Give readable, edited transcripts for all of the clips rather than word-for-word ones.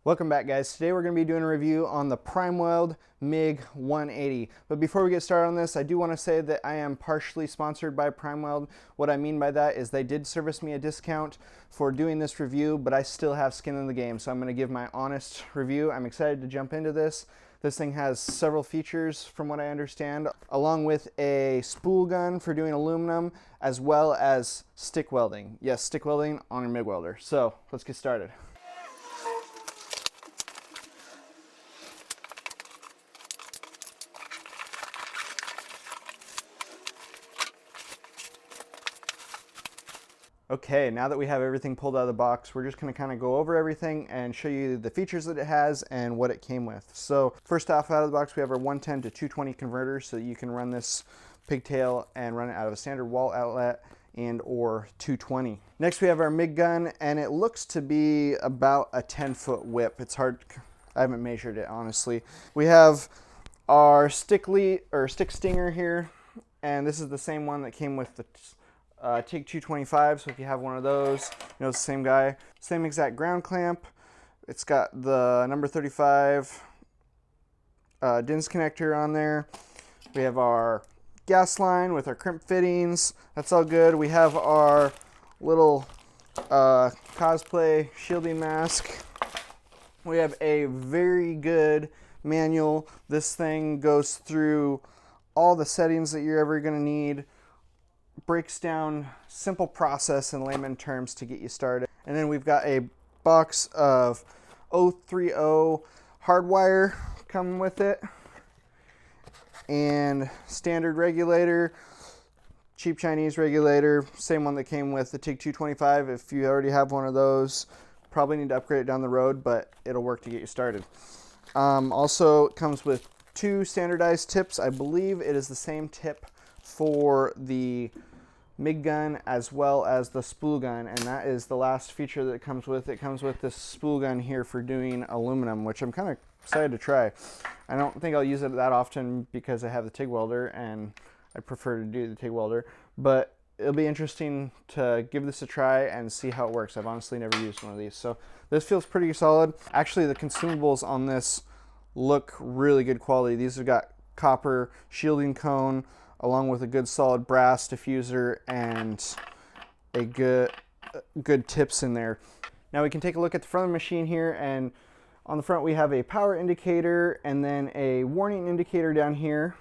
Welcome back, guys. Today we're going to be doing a review on the primweld MIG 180. But before we get started on this, I do want to say that I am partially sponsored by primeweld. What I mean by that is they did service me a discount for doing this review, but I still have skin in the game, so I'm going to give my honest review. I'm excited to jump into this. This thing has several features from what I understand, along with a spool gun for doing aluminum, as well as stick welding. Yes, stick welding on a MIG welder. So let's get started. Okay, now that we have everything pulled out of the box, we're just going to kind of go over everything and show you the features that it has and what it came with. So first off, out of the box, we have our 110 to 220 converter, so you can run this pigtail and run it out of a standard wall outlet and or 220. Next, we have our MIG gun, and it looks to be about a 10-foot whip. It's hard, I haven't measured it honestly. We have our stick stinger here, and this is the same one that came with the TIG 225, so if you have one of those, you know, it's the same guy. Same exact ground clamp. It's got the number 35 DINS connector on there. We have our gas line with our crimp fittings. That's all good. We have our little cosplay shielding mask. We have a very good manual. This thing goes through all the settings that you're ever going to need. Breaks down simple process in layman terms to get you started. And then we've got a box of 030 hardwire coming with it, and standard regulator, cheap Chinese regulator, same one that came with the TIG 225. If you already have one of those, probably need to upgrade it down the road, but it'll work to get you started. Also, it comes with two standardized tips. I believe it is the same tip for the MIG gun as well as the spool gun, and that is the last feature that it comes with. It comes with this spool gun here for doing aluminum, which I'm kind of excited to try. I don't think I'll use it that often because I have the TIG welder and I prefer to do the TIG welder, but it'll be interesting to give this a try and see how it works. I've honestly never used one of these, so this feels pretty solid. Actually, the consumables on this look really good quality. These have got copper shielding cone along with a good solid brass diffuser and a good tips in there. Now we can take a look at the front of the machine here, and on the front we have a power indicator and then a warning indicator down here.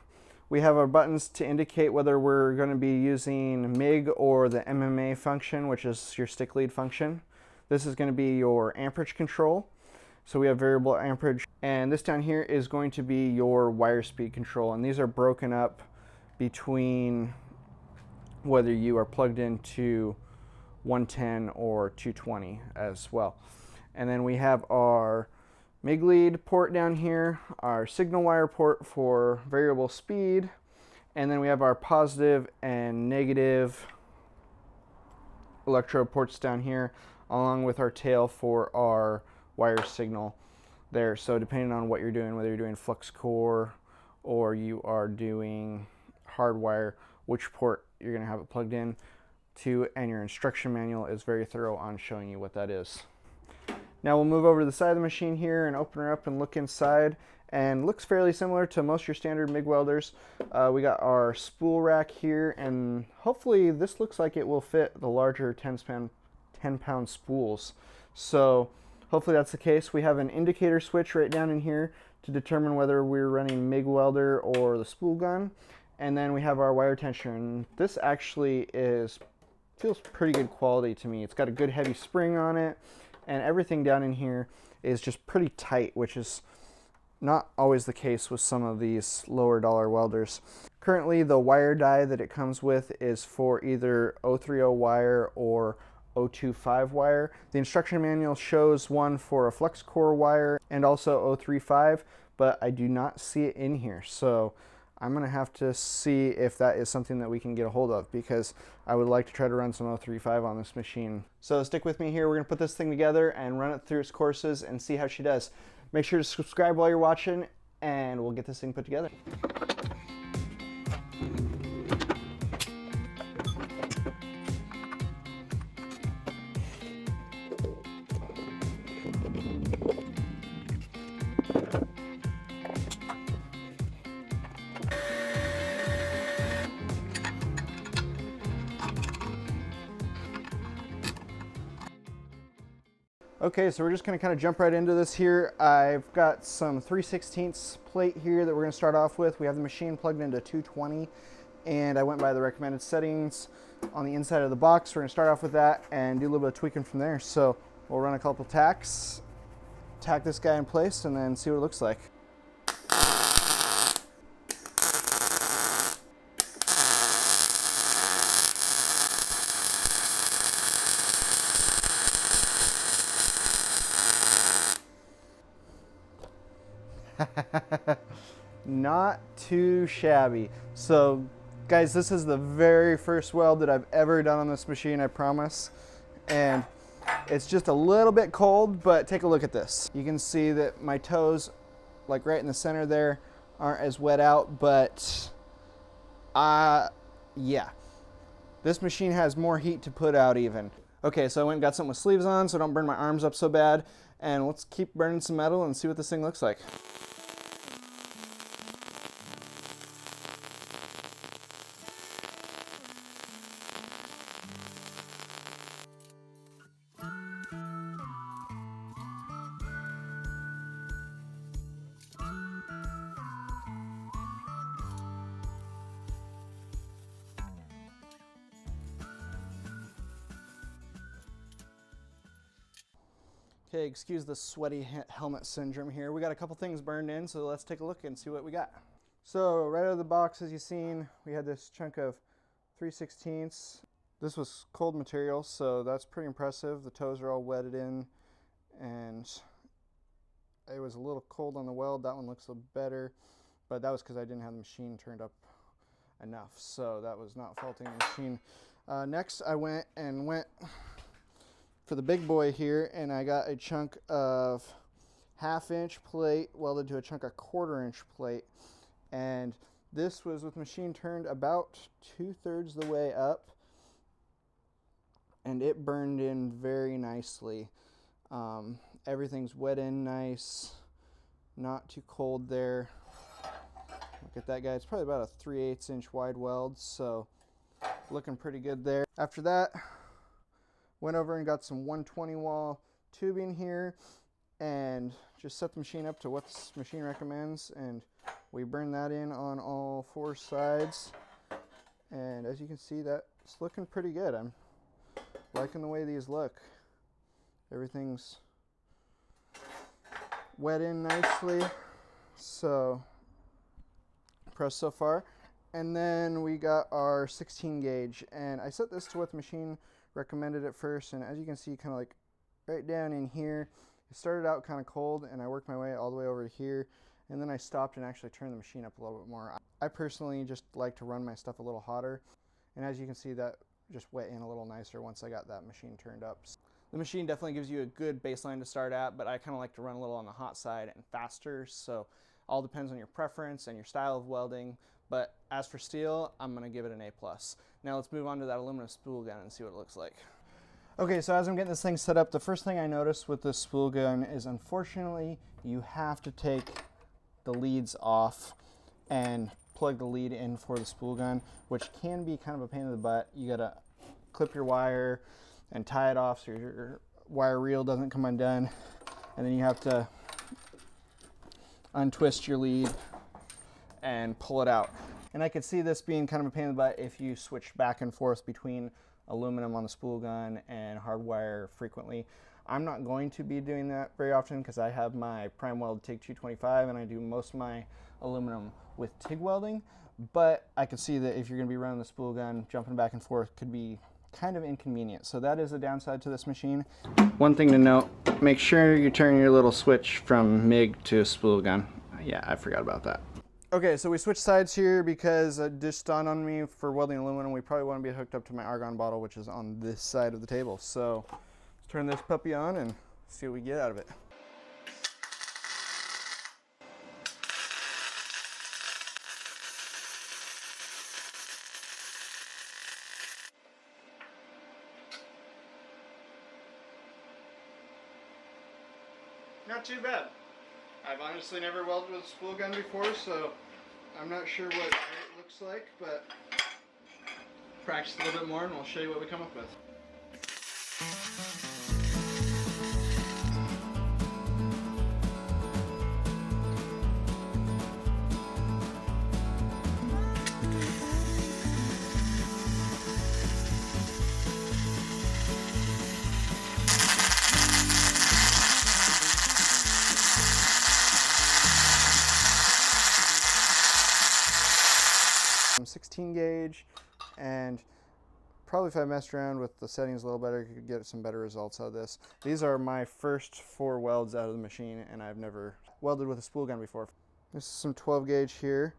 We have our buttons to indicate whether we're going to be using MIG or the MMA function, which is your stick lead function. This is going to be your amperage control. So we have variable amperage, and this down here is going to be your wire speed control, and these are broken up between whether you are plugged into 110 or 220 as well. And then we have our MIG lead port down here, our signal wire port for variable speed, and then we have our positive and negative electrode ports down here, along with our tail for our wire signal there. So depending on what you're doing, whether you're doing flux core or you are doing hardwire, which port you're going to have it plugged in to, and your instruction manual is very thorough on showing you what that is. Now we'll move over to the side of the machine here and open her up and look inside, and looks fairly similar to most of your standard MIG welders. We got our spool rack here, and hopefully this looks like it will fit the larger 10-pound spools. So hopefully that's the case. We have an indicator switch right down in here to determine whether we're running MIG welder or the spool gun. And then we have our wire tensioner, and this actually feels pretty good quality to me. It's got a good heavy spring on it, and everything down in here is just pretty tight, which is not always the case with some of these lower dollar welders. Currently, the wire die that it comes with is for either 030 wire or 025 wire. The instruction manual shows one for a flux core wire and also 035, but I do not see it in here. So I'm going to have to see if that is something that we can get a hold of, because I would like to try to run some 035 on this machine. So stick with me here. We're going to put this thing together and run it through its courses and see how she does. Make sure to subscribe while you're watching, and we'll get this thing put together. Okay, so we're just gonna kind of jump right into this here. I've got some 3/16 plate here that we're gonna start off with. We have the machine plugged into 220, and I went by the recommended settings on the inside of the box. We're gonna start off with that and do a little bit of tweaking from there. So we'll run a couple tacks, tack this guy in place, and then see what it looks like. Not too shabby. So guys, this is the very first weld that I've ever done on this machine, I promise. And it's just a little bit cold, but take a look at this. You can see that my toes, like right in the center there, aren't as wet out, but yeah. This machine has more heat to put out even. Okay, so I went and got something with sleeves on so I don't burn my arms up so bad. And let's keep burning some metal and see what this thing looks like. Okay, excuse the sweaty helmet syndrome here. We got a couple things burned in, so let's take a look and see what we got. So right out of the box, as you've seen, we had this chunk of 3/16. This was cold material, so that's pretty impressive. The toes are all wetted in, and it was a little cold on the weld. That one looks a little better, but that was because I didn't have the machine turned up enough, so that was not faulting the machine. Next, I went for the big boy here, and I got a chunk of 1/2-inch plate welded to a chunk of 1/4-inch plate, and this was with machine turned about 2/3 the way up, and it burned in very nicely. Everything's wet in nice, not too cold there. Look at that guy. It's probably about a 3/8-inch wide weld, so looking pretty good there. After that, went over and got some 120 wall tubing here and just set the machine up to what this machine recommends, and we burned that in on all 4 sides, and as you can see, that's looking pretty good. I'm liking the way these look. Everything's wet in nicely, so impressed so far. And then we got our 16 gauge, and I set this to what the machine recommended at first, and as you can see, kind of like right down in here, it started out kind of cold, and I worked my way all the way over to here, and then I stopped and actually turned the machine up a little bit more. I personally just like to run my stuff a little hotter, and as you can see, that just wet in a little nicer once I got that machine turned up. The machine definitely gives you a good baseline to start at, but I kind of like to run a little on the hot side and faster, so all depends on your preference and your style of welding. But as for steel, I'm going to give it an A+. Now let's move on to that aluminum spool gun and see what it looks like. Okay, so as I'm getting this thing set up, the first thing I noticed with this spool gun is, unfortunately, you have to take the leads off and plug the lead in for the spool gun, which can be kind of a pain in the butt. You got to clip your wire and tie it off so your wire reel doesn't come undone, and then you have to untwist your lead and pull it out. And I could see this being kind of a pain in the butt if you switch back and forth between aluminum on the spool gun and hard wire frequently. I'm not going to be doing that very often because I have my primweld TIG 225 and I do most of my aluminum with TIG welding, but I could see that if you're going to be running the spool gun, jumping back and forth could be kind of inconvenient. So that is a downside to this machine. One thing to note, make sure you turn your little switch from MIG to a spool gun. Yeah, I forgot about that. Okay, so we switched sides here because it just dawned on me, for welding aluminum, we probably want to be hooked up to my argon bottle, which is on this side of the table. So let's turn this puppy on and see what we get out of it. Not too bad. I've honestly never welded with a spool gun before, so I'm not sure what it looks like, but practice a little bit more and we'll show you what we come up with. 16 gauge, and probably if I messed around with the settings a little better, you could get some better results out of this. These are my first 4 welds out of the machine, and I've never welded with a spool gun before. This is some 12 gauge here,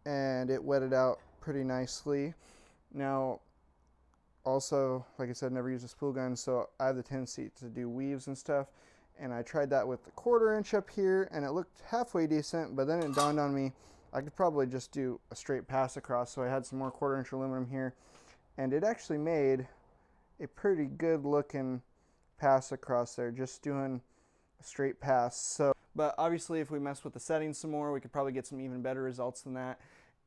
and it wetted out pretty nicely. Now, also, like I said, never used a spool gun, so I have the tendency to do weaves and stuff, and I tried that with the 1/4 inch up here, and it looked halfway decent, but then it dawned on me I could probably just do a straight pass across, so I had some more 1/4 inch aluminum here, and it actually made a pretty good looking pass across there, just doing a straight pass. So, but obviously if we mess with the settings some more, we could probably get some even better results than that.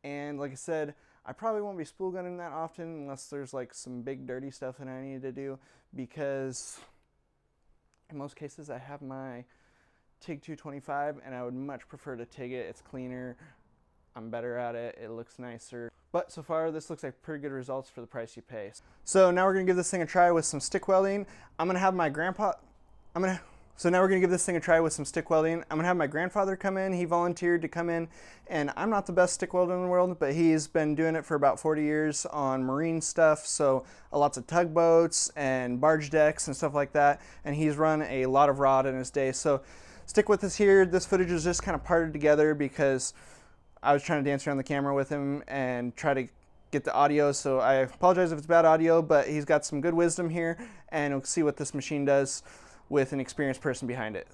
And like I said, I probably won't be spool gunning that often unless there's like some big dirty stuff that I need to do, because in most cases I have my TIG 225 and I would much prefer to TIG it. It's cleaner, I'm better at it, it looks nicer. But so far this looks like pretty good results for the price you pay. So now we're gonna give this thing a try with some stick welding. I'm gonna have my grandfather come in. He volunteered to come in, and I'm not the best stick welder in the world, but he's been doing it for about 40 years on marine stuff, so lots of tugboats and barge decks and stuff like that, and he's run a lot of rod in his day. So stick with us here. This footage is just kind of parted together because I was trying to dance around the camera with him and try to get the audio, so I apologize if it's bad audio, but he's got some good wisdom here, and we'll see what this machine does with an experienced person behind it.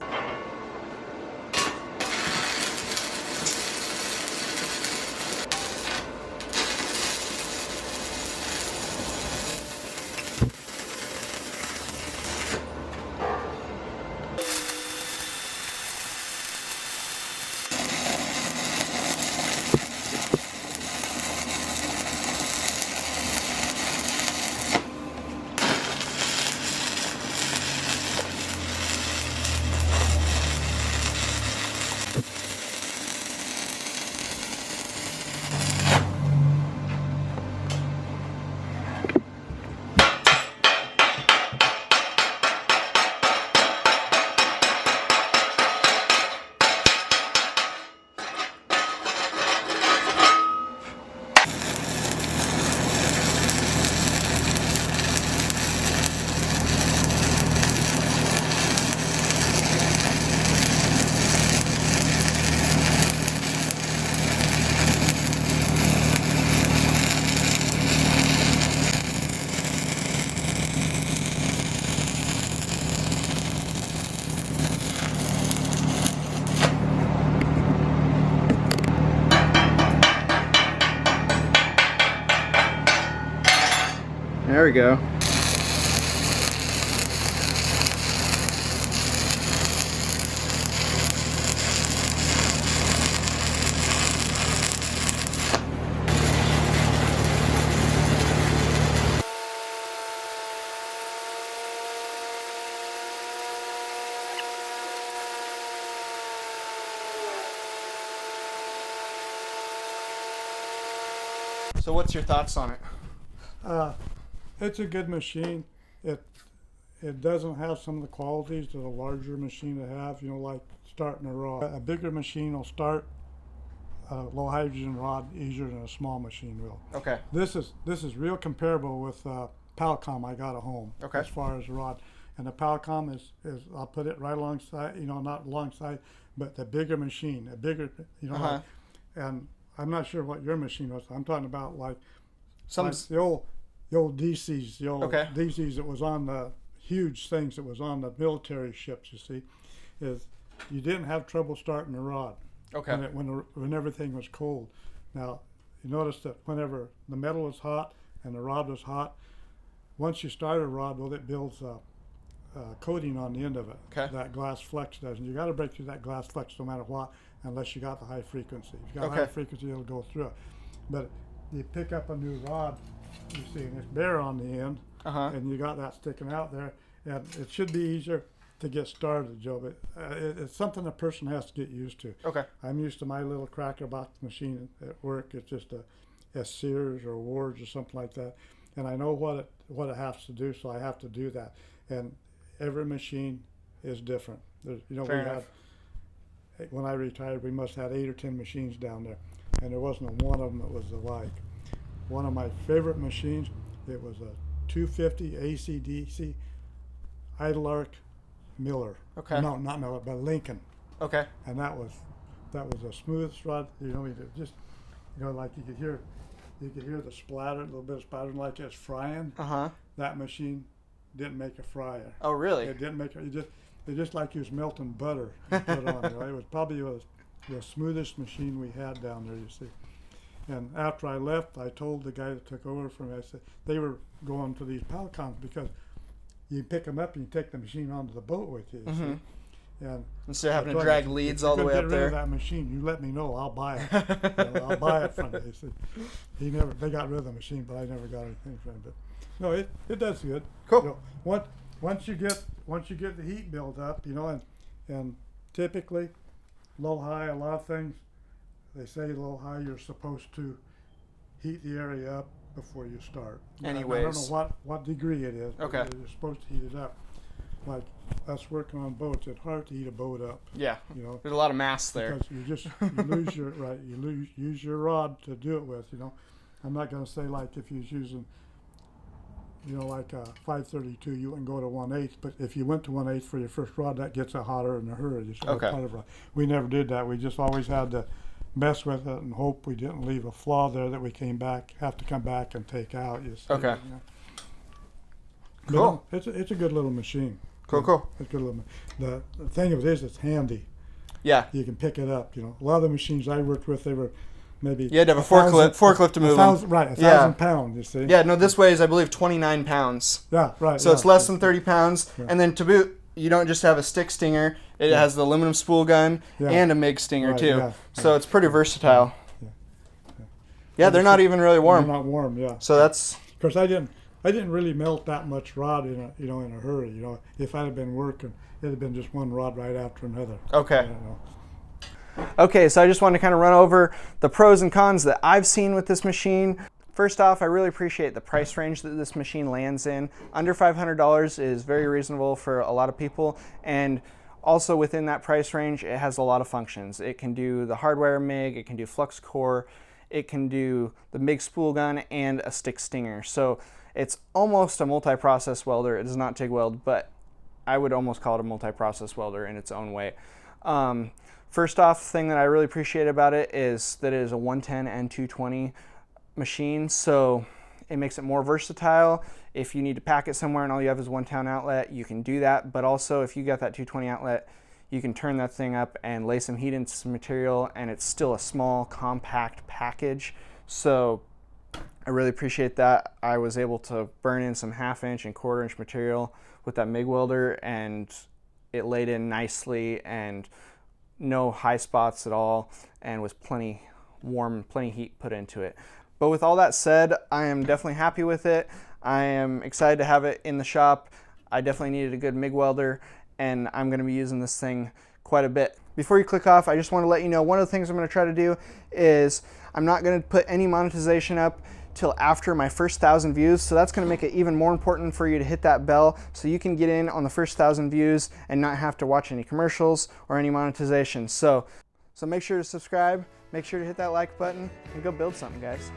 There we go. So what's your thoughts on it? It's a good machine. It doesn't have some of the qualities that a larger machine would have, you know, like starting a rod. A bigger machine will start a low hydrogen rod easier than a small machine will. Okay. This is real comparable with Palcom I got at home. Okay. As far as the rod. And the Palcom is I'll put it right alongside, you know, not alongside, but the bigger machine, a bigger, you know, like, and I'm not sure what your machine was. I'm talking about like the old DCs, the old DCs that was on the huge things that was on the military ships. You see, is you didn't have trouble starting the rod. Okay. When everything was cold. Now, you notice that whenever the metal was hot and the rod was hot, once you start a rod, well, it builds a coating on the end of it. Okay. That glass flex does, and you got to break through that glass flex no matter what, unless you got the high frequency. If you got high frequency, it'll go through it. But you pick up a new rod, you see, and it's bare on the end, and you got that sticking out there, and it should be easier to get started, Joe, but it's something a person has to get used to. Okay. I'm used to my little cracker box machine at work. It's just a Sears or Wards or something like that, and I know what it has to do, so I have to do that. And every machine is different. There's, you know, when I retired, we must have had 8 or 10 machines down there, and there wasn't one of them that was alike. One of my favorite machines, it was a 250 ACDC idle arc Miller. Okay. No, not Miller, but Lincoln. Okay. And that was the smoothest rod. You know, just like you could hear the splatter, a little bit of splattering like it's frying. That machine didn't make a fryer. Oh, really? It didn't make it. It just like you was melting butter you put on. It was probably the smoothest machine we had down there. You see. And after I left, I told the guy that took over from me, I said, they were going to these Palcoms because you pick them up and you take the machine onto the boat with you, see? And instead of having to drag leads all the way up there. That machine, you let me know, I'll buy it. I'll buy it from you. He said, they got rid of the machine, but I never got anything from it. But no, it does good. Cool. You know, once you get the heat built up, you know, and typically low high, a lot of things, they say low high, you're supposed to heat the area up before you start. Anyways. I don't know what degree it is. Okay. You're supposed to heat it up. Like us working on boats, it's hard to heat a boat up. Yeah. You know, there's a lot of mass there. Because you use your rod to do it with. You know, I'm not going to say like if you're using, you know, like a 532, you wouldn't go to 1/8. But if you went to 1/8 for your first rod, that gets it hotter in a hurry. Okay. We never did that. We just always had to mess with it and hope we didn't leave a flaw there that we have to come back and take out. You see, okay. You know? Cool. But it's a good little machine. Cool. It's a good little. The thing of it is, it's handy. Yeah. You can pick it up. You know, a lot of the machines I worked with, they were maybe. You had to have a forklift to move them. Right, 1,000 pounds. You see. Yeah. No, this weighs, I believe, 29 pounds. Yeah. Right. So it's less than 30 pounds, Yeah. and then to boot, you don't just have a stick stinger. It has the aluminum spool gun and a MIG stinger Right, too. yeah. So it's pretty versatile. Yeah, they're not even really warm. They're not warm. Yeah. So that's. Of course, I didn't really melt that much rod in a hurry. You know, if I'd have been working, it'd have been just one rod right after another. Okay. You know. Okay, so I just wanted to kind of run over the pros and cons that I've seen with this machine. First off, I really appreciate the price range that this machine lands in. Under $500 is very reasonable for a lot of people, and also within that price range, it has a lot of functions. It can do the hardwire MIG, it can do flux core, it can do the MIG spool gun, and a stick stinger. So it's almost a multi-process welder. It does not TIG weld, but I would almost call it a multi-process welder in its own way. First off, thing that I really appreciate about it is that it is a 110 and 220 machine, so it makes it more versatile. If you need to pack it somewhere and all you have is one town outlet, you can do that. But also, if you got that 220 outlet, you can turn that thing up and lay some heat into some material, and it's still a small, compact package. So I really appreciate that. I was able to burn in some 1/2" and 1/4" material with that MIG welder, and it laid in nicely and no high spots at all, and was plenty warm, plenty heat put into it. But with all that said, I am definitely happy with it. I am excited to have it in the shop. I definitely needed a good MIG welder, and I'm going to be using this thing quite a bit. Before you click off, I just want to let you know one of the things I'm going to try to do is I'm not going to put any monetization up till after my first 1,000 views. So that's going to make it even more important for you to hit that bell so you can get in on the first 1,000 views and not have to watch any commercials or any monetization. So make sure to subscribe, make sure to hit that like button, and go build something, guys.